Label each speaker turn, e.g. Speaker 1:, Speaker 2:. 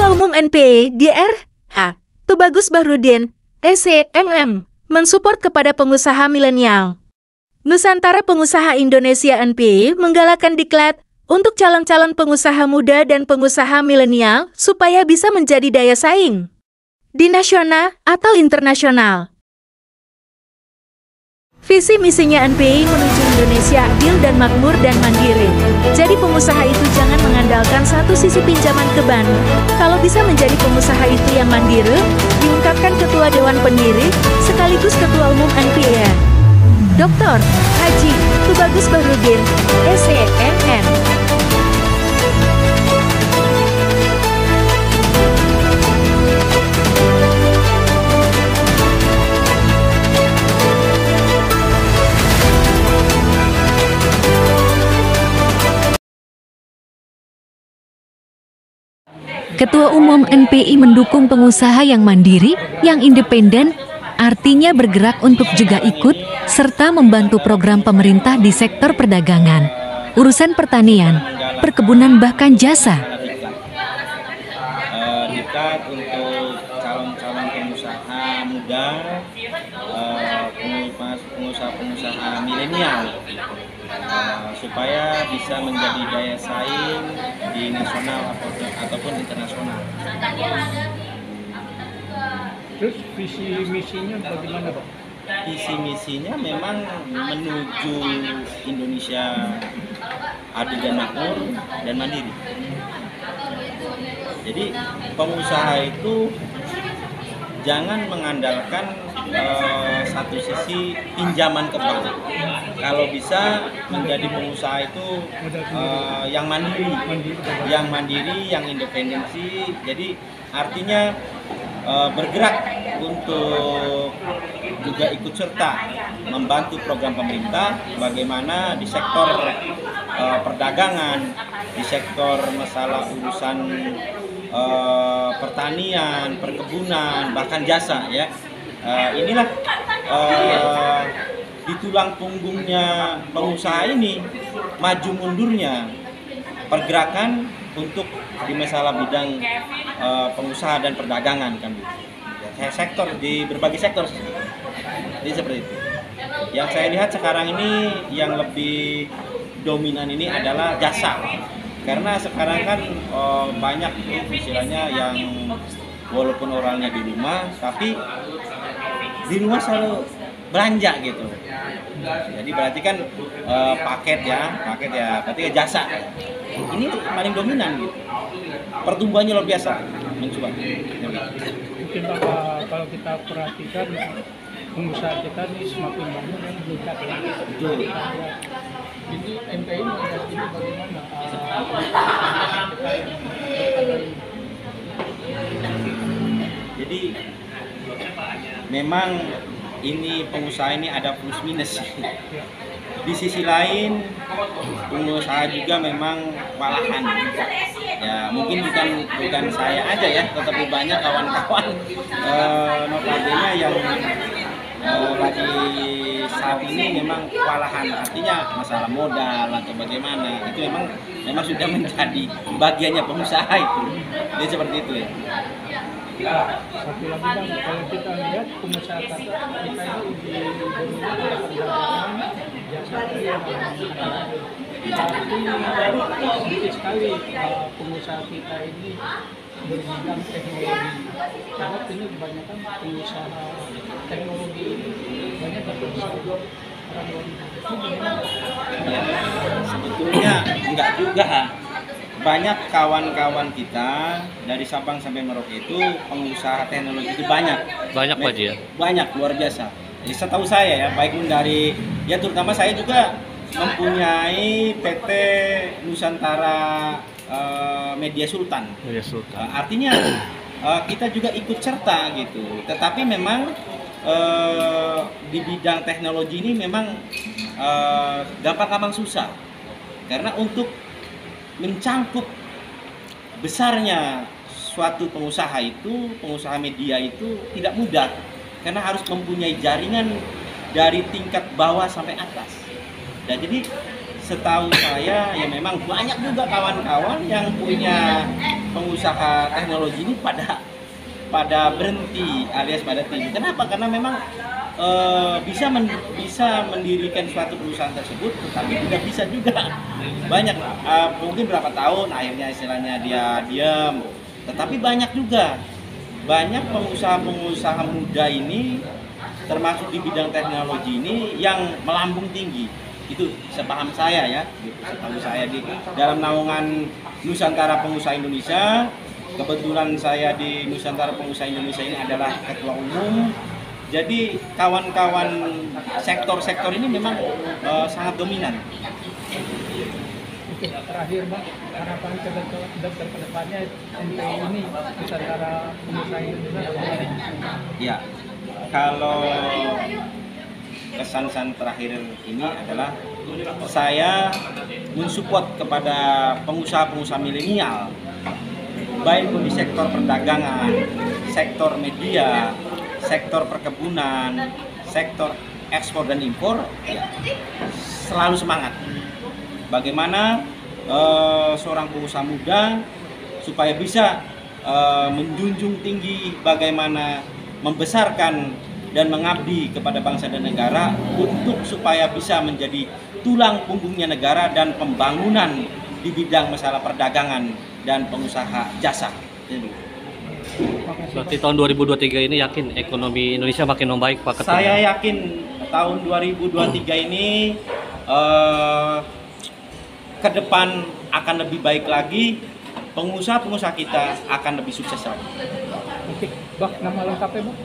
Speaker 1: Ketua Umum NPI Dr. A. Tubagus Bahrudin, SCMM, mensupport kepada pengusaha milenial. Nusantara Pengusaha Indonesia NPI menggalakkan diklat untuk calon-calon pengusaha muda dan pengusaha milenial supaya bisa menjadi daya saing di nasional atau internasional. Visi misinya NPI menuju Indonesia adil dan makmur dan mandiri. Jadi pengusaha itu jangan mengandalkan satu sisi pinjaman ke bank. Kalau bisa menjadi pengusaha itu yang mandiri, diungkapkan Ketua Dewan Pendiri sekaligus Ketua Umum NPI, Dr. Haji Tubagus Bahrudin, SCMM.
Speaker 2: Ketua Umum NPI mendukung pengusaha yang mandiri, yang independen, artinya bergerak untuk juga ikut, serta membantu program pemerintah di sektor perdagangan, urusan pertanian, perkebunan bahkan jasa.
Speaker 3: Diklat untuk calon-calon pengusaha muda, pengusaha milenial, supaya bisa menjadi daya saing di nasional ataupun internasional.
Speaker 4: Terus visi misinya bagaimana, Pak?
Speaker 3: Visi misinya memang menuju Indonesia adil dan makmur dan mandiri. Jadi pengusaha itu jangan mengandalkan satu sisi pinjaman ke bank. Kalau bisa menjadi pengusaha itu yang mandiri, yang independensi. Jadi artinya bergerak untuk juga ikut serta membantu program pemerintah, bagaimana di sektor perdagangan, di sektor masalah urusan pertanian, perkebunan, bahkan jasa, ya. Inilah di tulang punggungnya pengusaha ini, maju mundurnya pergerakan untuk di masalah bidang pengusaha dan perdagangan, kan, sektor di berbagai sektor. Jadi seperti itu. Yang saya lihat sekarang ini yang lebih dominan ini adalah jasa. Karena sekarang kan banyak istilahnya yang walaupun orangnya di rumah, tapi di rumah selalu belanja gitu. Jadi berarti kan paket ya, berarti jasa. Ini paling dominan gitu. Pertumbuhannya luar biasa, mencuat.
Speaker 4: Mungkin Pak, kalau kita perhatikan pengusaha kita ini semakin banyak yang meningkat ya.
Speaker 3: Betul.
Speaker 4: Ini NPI melihat ini bagaimana?
Speaker 3: Jadi memang ini pengusaha ini ada plus minus. Di sisi lain pengusaha juga memang walahan. Ya mungkin bukan saya aja ya, tetapi banyak kawan-kawan notabene yang lagi saat ini memang kewalahan, artinya masalah modal atau bagaimana, itu memang sudah menjadi bagiannya pengusaha itu. Jadi seperti itu ya.
Speaker 4: Satu lagi Bang, kalau kita lihat pengusaha kita ini didominasi oleh perdagangan, jasa yang sedikit sekali pengusaha kita ini berbidang teknologi. Karena ini kebanyakan pengusaha teknologi ini banyak berpengaruh orang luar negeri.
Speaker 3: Ya, sebetulnya enggak juga. Banyak kawan-kawan kita dari Sabang sampai Merauke itu pengusaha teknologi itu banyak Pak ya? Banyak, luar biasa. Jadi setahu saya ya, baik dari ya terutama saya juga mempunyai PT Nusantara Media Sultan. Artinya kita juga ikut serta gitu. Tetapi memang di bidang teknologi ini memang gampang-gampang susah. Karena untuk mencangkup besarnya suatu pengusaha media itu tidak mudah, karena harus mempunyai jaringan dari tingkat bawah sampai atas. Dan jadi setahu saya ya memang banyak juga kawan-kawan yang punya pengusaha teknologi ini pada berhenti alias pada tinggi. Kenapa? Karena memang bisa mendirikan suatu perusahaan tersebut, tapi tidak bisa juga. Banyak mungkin berapa tahun akhirnya istilahnya dia diam. Tetapi banyak pengusaha-pengusaha muda ini termasuk di bidang teknologi ini yang melambung tinggi. Itu sepaham saya ya, sepaham saya di dalam naungan Nusantara Pengusaha Indonesia. Kebetulan saya di Nusantara Pengusaha Indonesia ini adalah ketua umum. Jadi kawan-kawan sektor-sektor ini memang sangat dominan.
Speaker 4: Oke, terakhir Bang, harapan ke depannya NPI ini Nusantara Pengusaha Indonesia.
Speaker 3: Ya, kalau kesan terakhir ini adalah saya mensupport kepada pengusaha-pengusaha milenial, baik pun di sektor perdagangan, sektor media, sektor perkebunan, sektor ekspor dan impor, ya, selalu semangat. Bagaimana seorang pengusaha muda supaya bisa menjunjung tinggi bagaimana membesarkan dan mengabdi kepada bangsa dan negara untuk supaya bisa menjadi tulang punggungnya negara dan pembangunan di bidang masalah perdagangan dan pengusaha jasa.
Speaker 5: Berarti tahun 2023 ini yakin ekonomi Indonesia makin membaik Pak Ketua?
Speaker 3: Saya yakin tahun 2023 ini ke depan akan lebih baik lagi, pengusaha-pengusaha kita akan lebih sukses lagi.
Speaker 4: Oke, Bang, nama lengkapnya Bang?